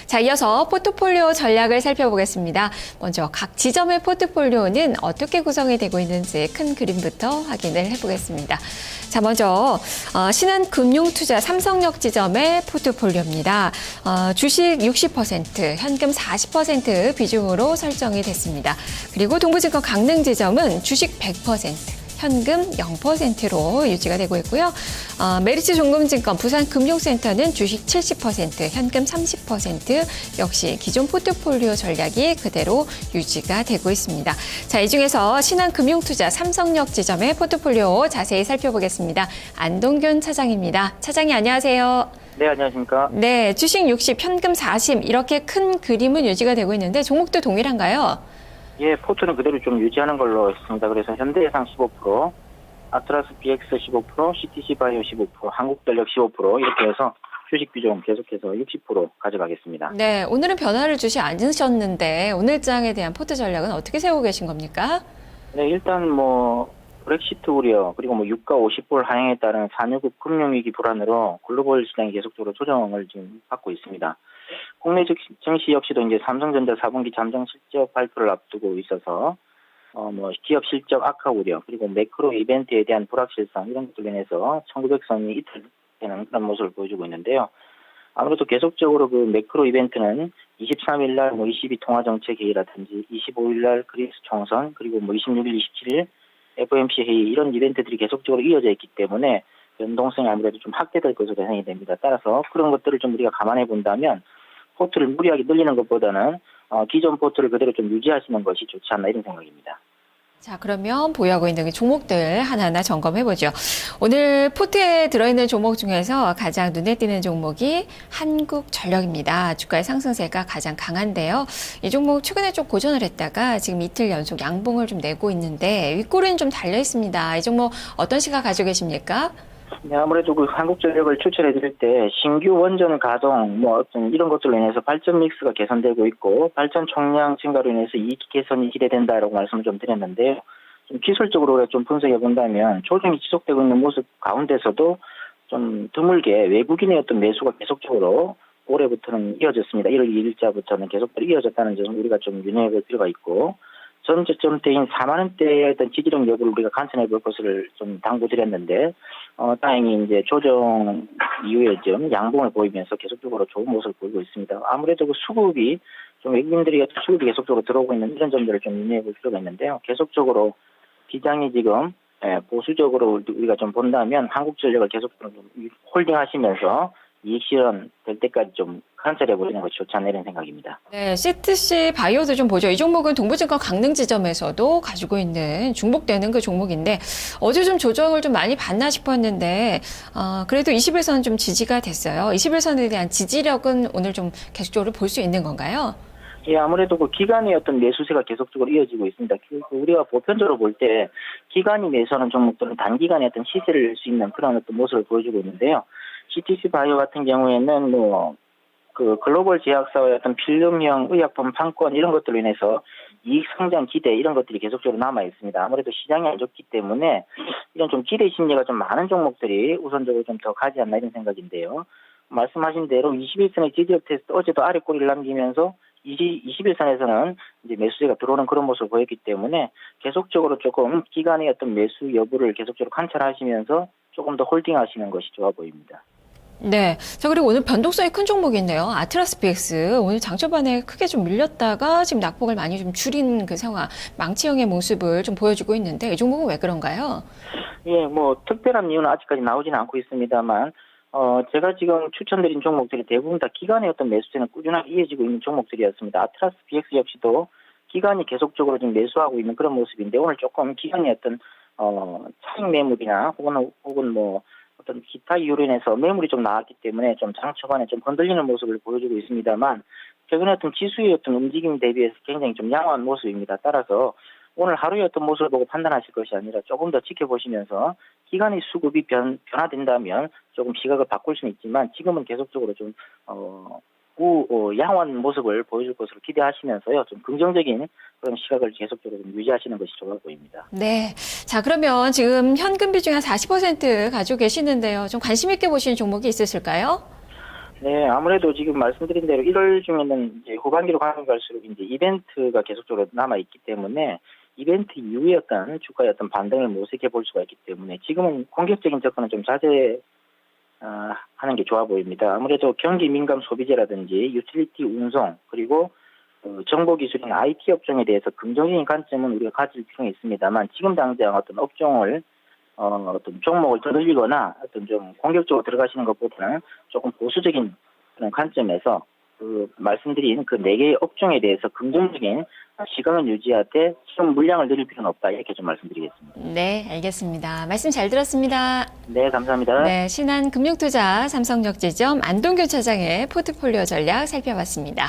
자, 이어서 포트폴리오 전략을 살펴보겠습니다. 먼저 각 지점의 포트폴리오는 어떻게 구성이 되고 있는지 큰 그림부터 확인을 해보겠습니다. 자, 먼저 신한금융투자 삼성역 지점의 포트폴리오입니다. 주식 60%, 현금 40% 비중으로 설정이 됐습니다. 그리고 동부증권 강릉 지점은 주식 100%, 현금 0%로 유지가 되고 있고요. 메리츠 종금증권 부산금융센터는 주식 70%, 현금 30% 역시 기존 포트폴리오 전략이 그대로 유지가 되고 있습니다. 자, 이 중에서 신한금융투자 삼성역 지점의 포트폴리오 자세히 살펴보겠습니다. 안동균 차장입니다. 차장님 안녕하세요. 네, 안녕하십니까. 네, 주식 60, 현금 40 이렇게 큰 그림은 유지가 되고 있는데 종목도 동일한가요? 예, 포트는 그대로 좀 유지하는 걸로 했습니다. 그래서 현대해상 15%, 아트라스 BX 15%, CTC 바이오 15%, 한국전력 15% 이렇게 해서 주식 비중 계속해서 60% 가져가겠습니다. 네, 오늘은 변화를 주지 않으셨는데 오늘장에 대한 포트 전략은 어떻게 세우고 계신 겁니까? 네, 일단 브렉시트 우려 그리고 유가 50불 하향에 따른 산유국 금융위기 불안으로 글로벌 시장이 계속적으로 조정을 지금 받고 있습니다. 국내 증시 역시도 이제 삼성전자 4분기 잠정 실적 발표를 앞두고 있어서 기업 실적 악화 우려 그리고 매크로 이벤트에 대한 불확실성 이런 것들로 인해서 1900선이 이탈되는 그런 모습을 보여주고 있는데요. 아무래도 계속적으로 그 매크로 이벤트는 23일 날 ECB 통화정책 회의라든지 25일 날 그리스 총선 그리고 26일, 27일 FOMC 회의 이런 이벤트들이 계속적으로 이어져 있기 때문에 연동성이 아무래도 좀 확대될 것으로 예상이 됩니다. 따라서 그런 것들을 좀 우리가 감안해 본다면 포트를 무리하게 늘리는 것보다는 기존 포트를 그대로 좀 유지하시는 것이 좋지 않나 이런 생각입니다. 자, 그러면 보유하고 있는 종목들 하나하나 점검해보죠. 오늘 포트에 들어있는 종목 중에서 가장 눈에 띄는 종목이 한국전력입니다. 주가의 상승세가 가장 강한데요. 이 종목 최근에 좀 고전을 했다가 지금 이틀 연속 양봉을 좀 내고 있는데 윗골은 좀 달려 있습니다. 이 종목 어떤 시각 가지고 계십니까? 네, 아무래도 그 한국전력을 추천해 드릴 때 신규 원전 가동 어떤 이런 것들로 인해서 발전 믹스가 개선되고 있고 발전 총량 증가로 인해서 이익 개선이 기대된다라고 말씀을 좀 드렸는데요. 좀 기술적으로 좀 분석해 본다면 조정이 지속되고 있는 모습 가운데서도 좀 드물게 외국인의 어떤 매수가 계속적으로 올해부터는 이어졌습니다. 1월 2일자부터는 계속적으로 이어졌다는 점을 우리가 좀 유념해 볼 필요가 있고 전 저점대인 4만 원대의 어떤 지지력 여부를 우리가 관찰해 볼 것을 좀 당부드렸는데 다행히 이제 조정 이후에 좀 양봉을 보이면서 계속적으로 좋은 모습을 보이고 있습니다. 아무래도 그 수급이 좀 외국인들이 수급이 계속적으로 들어오고 있는 이런 점들을 좀 유념해 볼 필요가 있는데요. 계속적으로 기장이 지금 보수적으로 우리가 좀 본다면 한국전력을 계속적으로 좀 홀딩하시면서 이익 실현 될 때까지 좀 관찰해 보시는 것이 좋지 않나 이런 생각입니다. 네, CTC 바이오도 좀 보죠. 이 종목은 동부증권 강릉 지점에서도 가지고 있는 중복되는 그 종목인데 어제 좀 조정을 좀 많이 받나 싶었는데 그래도 21선 좀 지지가 됐어요. 21선에 대한 지지력은 오늘 좀 계속적으로 볼 수 있는 건가요? 예, 아무래도 그 기간의 어떤 매수세가 계속적으로 이어지고 있습니다. 우리가 보편적으로 볼 때 기간이 매수하는 종목들은 단기간에 어떤 시세를 낼 수 있는 그런 어떤 모습을 보여주고 있는데요. CTC 바이오 같은 경우에는 그 글로벌 제약사의 어떤 필름형 의약품 판권 이런 것들로 인해서 이익 성장 기대 이런 것들이 계속적으로 남아 있습니다. 아무래도 시장이 안 좋기 때문에 이런 좀 기대 심리가 좀 많은 종목들이 우선적으로 좀 더 가지 않나 이런 생각인데요. 말씀하신 대로 21선의 지지력 테스트 어제도 아래 꼬리를 남기면서 21선에서는 이제 매수세가 들어오는 그런 모습을 보였기 때문에 계속적으로 조금 기간의 어떤 매수 여부를 계속적으로 관찰하시면서 조금 더 홀딩하시는 것이 좋아 보입니다. 네. 자, 그리고 오늘 변동성이 큰 종목이 있네요. 아트라스 BX. 오늘 장초반에 크게 좀 밀렸다가 지금 낙폭을 많이 좀 줄인 그 상황, 망치형의 모습을 좀 보여주고 있는데 이 종목은 왜 그런가요? 예, 특별한 이유는 아직까지 나오지는 않고 있습니다만, 제가 지금 추천드린 종목들이 대부분 다 기간의 어떤 매수세는 꾸준하게 이어지고 있는 종목들이었습니다. 아트라스 BX 역시도 기간이 계속적으로 지금 매수하고 있는 그런 모습인데 오늘 조금 기간의 어떤, 차익 매물이나 혹은 어떤 기타 이유로 인해서 매물이 좀 나왔기 때문에 좀 장 초반에 좀 흔들리는 모습을 보여주고 있습니다만 최근에 어떤 지수의 어떤 움직임 대비해서 굉장히 좀 양호한 모습입니다. 따라서 오늘 하루의 어떤 모습을 보고 판단하실 것이 아니라 조금 더 지켜보시면서 기간의 수급이 변화된다면 조금 시각을 바꿀 수는 있지만 지금은 계속적으로 좀 양호한 모습을 보여줄 것으로 기대하시면서요. 좀 긍정적인 그런 시각을 계속적으로 좀 유지하시는 것이 좋아 보입니다. 네. 자, 그러면 지금 현금 비중이 한 40% 가지고 계시는데요. 좀 관심 있게 보시는 종목이 있으실까요? 네, 아무래도 지금 말씀드린 대로 1월 중에는 이제 후반기로 가면 갈수록 이제 이벤트가 계속적으로 남아 있기 때문에 이벤트 이후에 어떤 주가의 어떤 반등을 모색해 볼 수가 있기 때문에 지금은 공격적인 접근은 좀 하는 게 좋아 보입니다. 아무래도 경기 민감 소비재라든지 유틸리티 운송 그리고 정보기술인 IT 업종에 대해서 긍정적인 관점은 우리가 가질 필요는 있습니다만 지금 당장 어떤 업종을 어떤 종목을 더 늘리거나 어떤 좀 공격적으로 들어가시는 것보다는 조금 보수적인 그런 관점에서 말씀드린 그 4개의 업종에 대해서 긍정적인 시각을 유지하되 지금 물량을 늘릴 필요는 없다 이렇게 좀 말씀드리겠습니다. 네, 알겠습니다. 말씀 잘 들었습니다. 네, 감사합니다. 네, 신한금융투자 삼성역지점 안동교 차장의 포트폴리오 전략 살펴봤습니다.